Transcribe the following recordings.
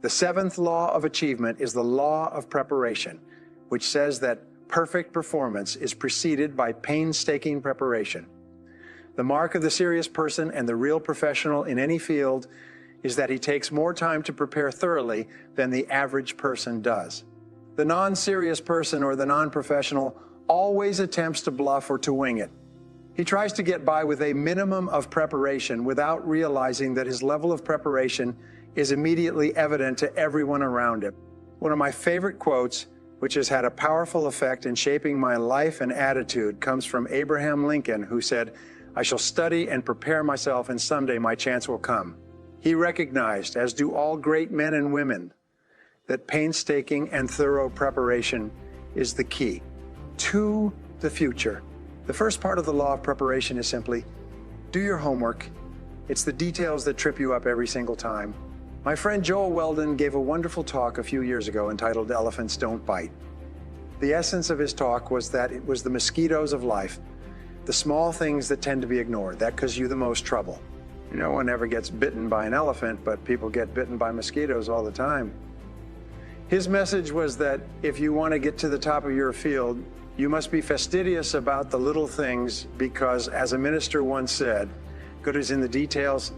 The seventh law of achievement is the law of preparation, which says that perfect performance is preceded by painstaking preparation. The mark of the serious person and the real professional in any field is that he takes more time to prepare thoroughly than the average person does. The non-serious person or the non-professional always attempts to bluff or to wing it. He tries to get by with a minimum of preparation without realizing that his level of preparation is immediately evident to everyone around him. One of my favorite quotes, which has had a powerful effect in shaping my life and attitude, comes from Abraham Lincoln, who said, "I shall study and prepare myself, and someday my chance will come." He recognized, as do all great men and women, that painstaking and thorough preparation is the key to the future. The first part of the law of preparation is simply, do your homework. It's the details that trip you up every single time. My friend Joel Weldon gave a wonderful talk a few years ago entitled Elephants Don't Bite. The essence of his talk was that it was the mosquitoes of life, the small things that tend to be ignored, that cause you the most trouble. No one ever gets bitten by an elephant, but people get bitten by mosquitoes all the time. His message was that if you want to get to the top of your field, you must be fastidious about the little things because, as a minister once said, good is in the details.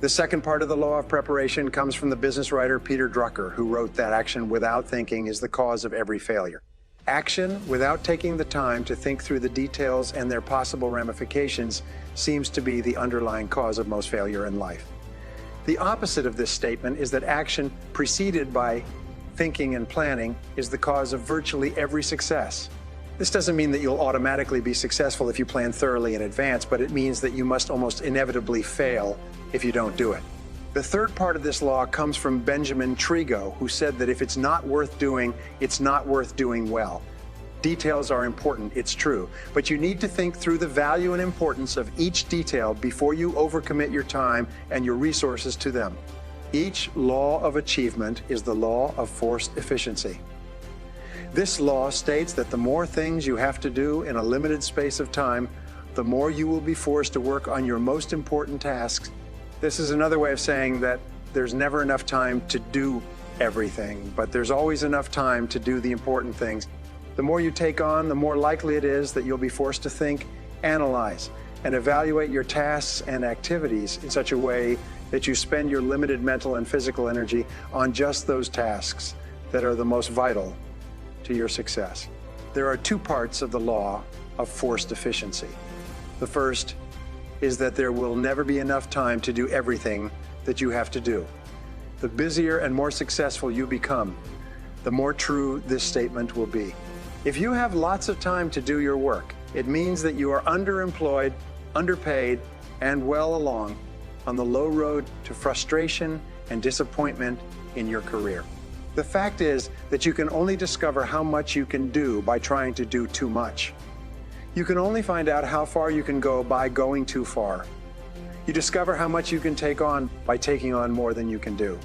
The second part of the law of preparation comes from the business writer Peter Drucker, who wrote that action without thinking is the cause of every failure. Action without taking the time to think through the details and their possible ramifications seems to be the underlying cause of most failure in life. The opposite of this statement is that action preceded by thinking and planning is the cause of virtually every success. This doesn't mean that you'll automatically be successful if you plan thoroughly in advance, but it means that you must almost inevitably fail if you don't do it. The third part of this law comes from Benjamin Trigo, who said that if it's not worth doing, it's not worth doing well. Details are important, it's true, but you need to think through the value and importance of each detail before you overcommit your time and your resources to them. Each law of achievement is the law of forced efficiency. This law states that the more things you have to do in a limited space of time, the more you will be forced to work on your most important tasks. This is another way of saying that there's never enough time to do everything, but there's always enough time to do the important things. The more you take on, the more likely it is that you'll be forced to think, analyze, and evaluate your tasks and activities in such a way that you spend your limited mental and physical energy on just those tasks that are the most vital to your success. There are two parts of the law of forced efficiency. The first is that there will never be enough time to do everything that you have to do. The busier and more successful you become, the more true this statement will be. If you have lots of time to do your work, it means that you are underemployed, underpaid, and well along on the low road to frustration and disappointment in your career. The fact is that you can only discover how much you can do by trying to do too much. You can only find out how far you can go by going too far. You discover how much you can take on by taking on more than you can do.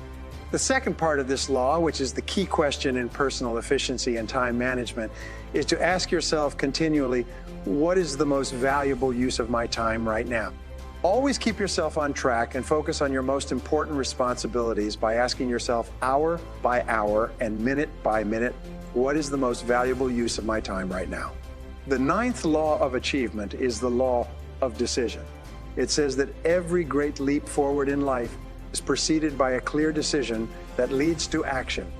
The second part of this law, which is the key question in personal efficiency and time management, is to ask yourself continually, what is the most valuable use of my time right now? Always keep yourself on track and focus on your most important responsibilities by asking yourself hour by hour and minute by minute, what is the most valuable use of my time right now? The ninth law of achievement is the law of decision. It says that every great leap forward in life is preceded by a clear decision that leads to action.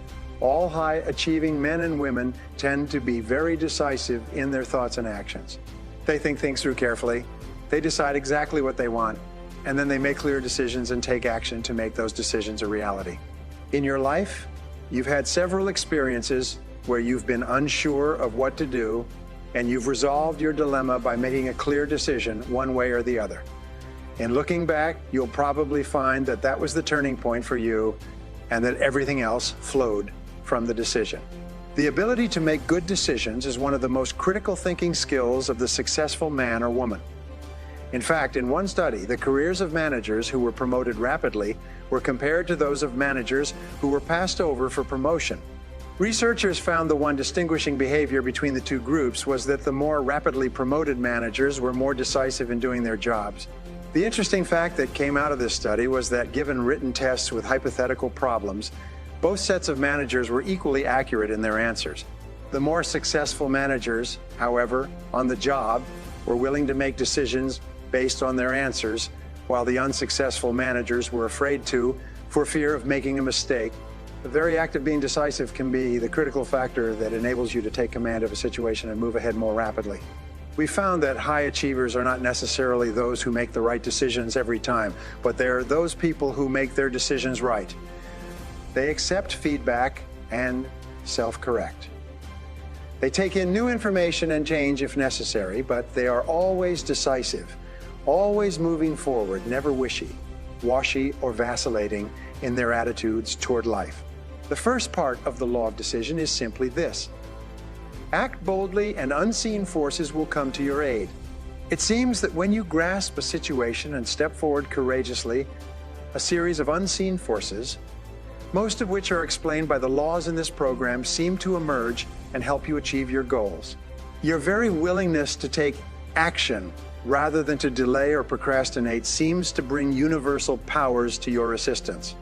All high-achieving men and women tend to be very decisive in their thoughts and actions. They think things through carefully. They decide exactly what they want, and then they make clear decisions and take action to make those decisions a reality. In your life, you've had several experiences where you've been unsure of what to do, and you've resolved your dilemma by making a clear decision one way or the other. And looking back, you'll probably find that that was the turning point for you and that everything else flowed from the decision. The ability to make good decisions is one of the most critical thinking skills of the successful man or woman. In fact, in one study, the careers of managers who were promoted rapidly were compared to those of managers who were passed over for promotion. Researchers found the one distinguishing behavior between the two groups was that the more rapidly promoted managers were more decisive in doing their jobs. The interesting fact that came out of this study was that given written tests with hypothetical problems, Both sets of managers were equally accurate in their answers. The more successful managers, however, on the job, were willing to make decisions based on their answers, while the unsuccessful managers were afraid to, for fear of making a mistake. The very act of being decisive can be the critical factor that enables you to take command of a situation and move ahead more rapidly. We found that high achievers are not necessarily those who make the right decisions every time, but they're those people who make their decisions right. They accept feedback and self-correct. They take in new information and change if necessary, but they are always decisive, always moving forward, never wishy-washy or vacillating in their attitudes toward life. The first part of the law of decision is simply this: act boldly and unseen forces will come to your aid. It seems that when you grasp a situation and step forward courageously, a series of unseen forces, most of which are explained by the laws in this program, seem to emerge and help you achieve your goals. Your very willingness to take action rather than to delay or procrastinate seems to bring universal powers to your assistance.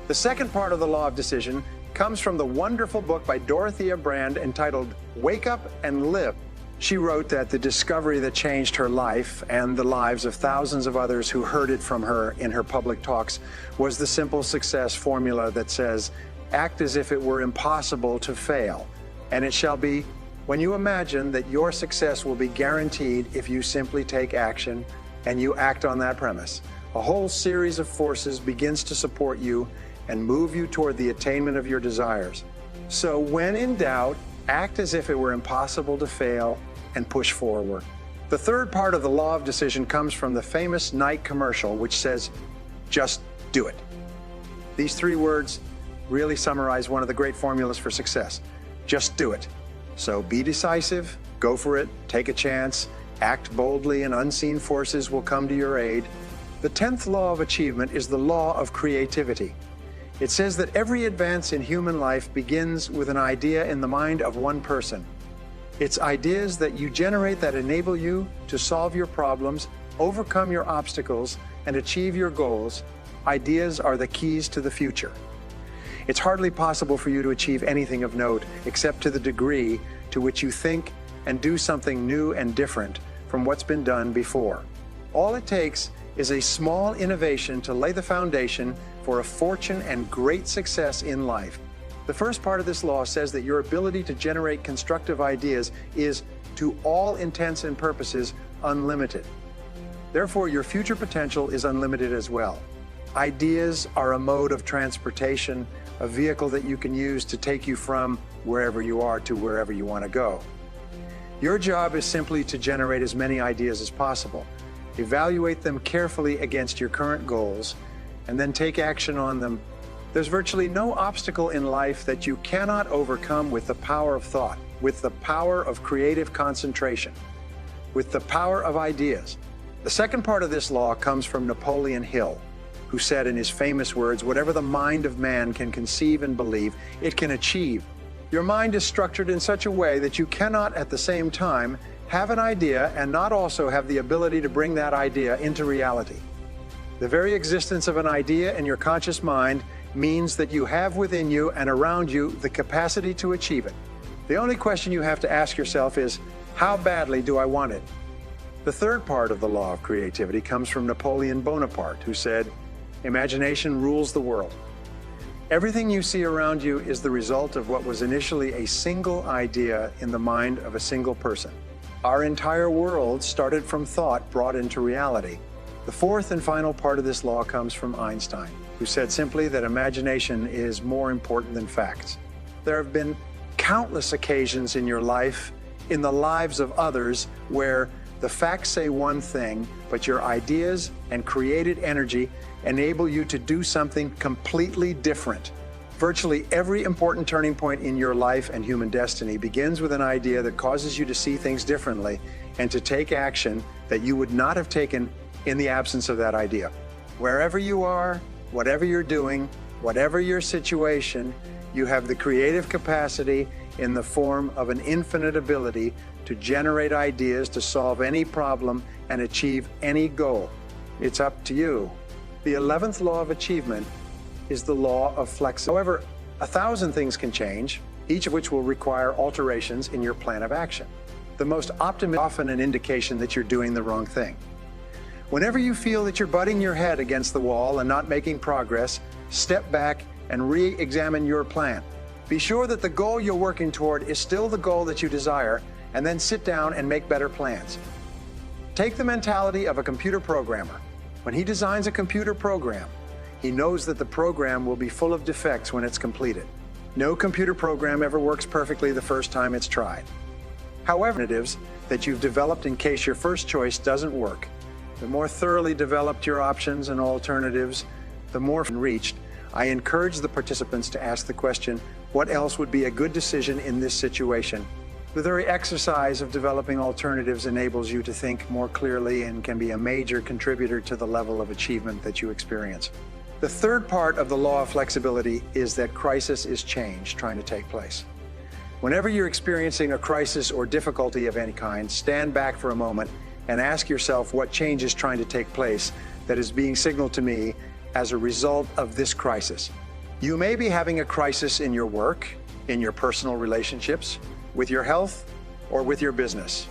The second part of the law of decision comes from the wonderful book by Dorothea Brande entitled Wake Up and Live. She wrote that the discovery that changed her life and the lives of thousands of others who heard it from her in her public talks was the simple success formula that says, act as if it were impossible to fail, and it shall be when you imagine that your success will be guaranteed if you simply take action and you act on that premise. A whole series of forces begins to support you and move you toward the attainment of your desires. So when in doubt, act as if it were impossible to fail and push forward. The third part of the law of decision comes from the famous Nike commercial, which says, just do it. These three words really summarize one of the great formulas for success. Just do it. So be decisive, go for it, take a chance, act boldly, and unseen forces will come to your aid. The 10th law of achievement is the law of creativity. It says that every advance in human life begins with an idea in the mind of one person. It's ideas that you generate that enable you to solve your problems, overcome your obstacles, and achieve your goals. Ideas are the keys to the future. It's hardly possible for you to achieve anything of note except to the degree to which you think and do something new and different from what's been done before. All it takes is a small innovation to lay the foundation for a fortune and great success in life. The first part of this law says that your ability to generate constructive ideas is, to all intents and purposes, unlimited. Therefore, your future potential is unlimited as well. Ideas are a mode of transportation, a vehicle that you can use to take you from wherever you are to wherever you want to go. Your job is simply to generate as many ideas as possible. Evaluate them carefully against your current goals, and then take action on them. There's virtually no obstacle in life that you cannot overcome with the power of thought, with the power of creative concentration, with the power of ideas. The second part of this law comes from Napoleon Hill, who said in his famous words, "Whatever the mind of man can conceive and believe, it can achieve." Your mind is structured in such a way that you cannot at the same time have an idea and not also have the ability to bring that idea into reality. The very existence of an idea in your conscious mind means that you have within you and around you the capacity to achieve it. The only question you have to ask yourself is, how badly do I want it? The third part of the law of creativity comes from Napoleon Bonaparte, who said, "Imagination rules the world." Everything you see around you is the result of what was initially a single idea in the mind of a single person. Our entire world started from thought brought into reality. The fourth and final part of this law comes from Einstein, who said simply that imagination is more important than facts. There have been countless occasions in your life, in the lives of others, where the facts say one thing, but your ideas and created energy enable you to do something completely different. Virtually every important turning point in your life and human destiny begins with an idea that causes you to see things differently and to take action that you would not have taken in the absence of that idea. Wherever you are, whatever you're doing, whatever your situation, you have the creative capacity in the form of an infinite ability to generate ideas to solve any problem and achieve any goal. It's up to you. The 11th law of achievement is the law of flexibility. However, 1,000 things can change, each of which will require alterations in your plan of action. The most optimistic is often an indication that you're doing the wrong thing. Whenever you feel that you're butting your head against the wall and not making progress, step back and re-examine your plan. Be sure that the goal you're working toward is still the goal that you desire, and then sit down and make better plans. Take the mentality of a computer programmer. When he designs a computer program, he knows that the program will be full of defects when it's completed. No computer program ever works perfectly the first time it's tried. However, alternatives that you've developed in case your first choice doesn't work. The more thoroughly developed your options and alternatives, the more reached. I encourage the participants to ask the question, what else would be a good decision in this situation? The very exercise of developing alternatives enables you to think more clearly and can be a major contributor to the level of achievement that you experience. The third part of the law of flexibility is that crisis is change trying to take place. Whenever you're experiencing a crisis or difficulty of any kind, stand back for a moment and ask yourself what change is trying to take place that is being signaled to me as a result of this crisis. You may be having a crisis in your work, in your personal relationships, with your health, or with your business.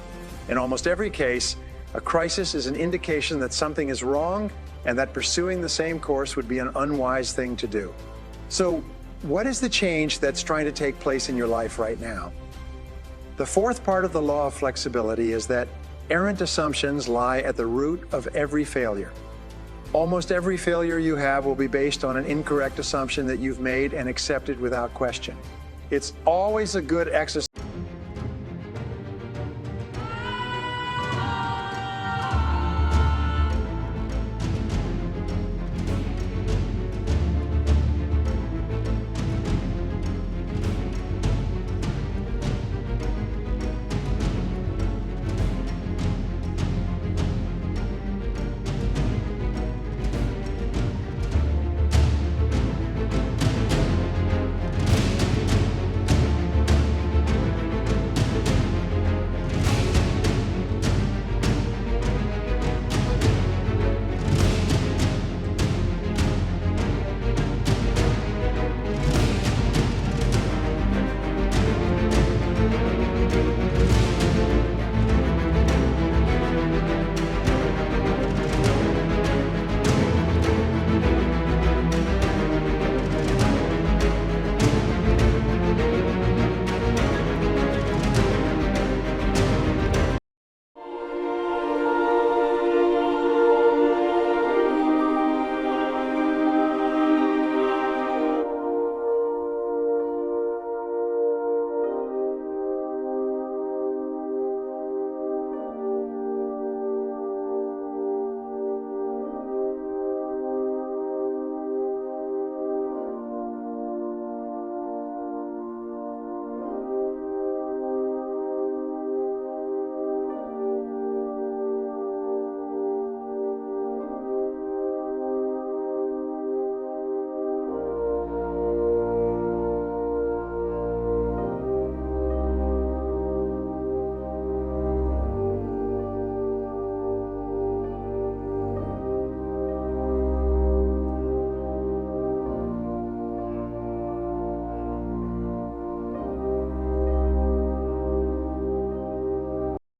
In almost every case, a crisis is an indication that something is wrong and that pursuing the same course would be an unwise thing to do. So, what is the change that's trying to take place in your life right now? The fourth part of the law of flexibility is that errant assumptions lie at the root of every failure. Almost every failure you have will be based on an incorrect assumption that you've made and accepted without question. It's always a good exercise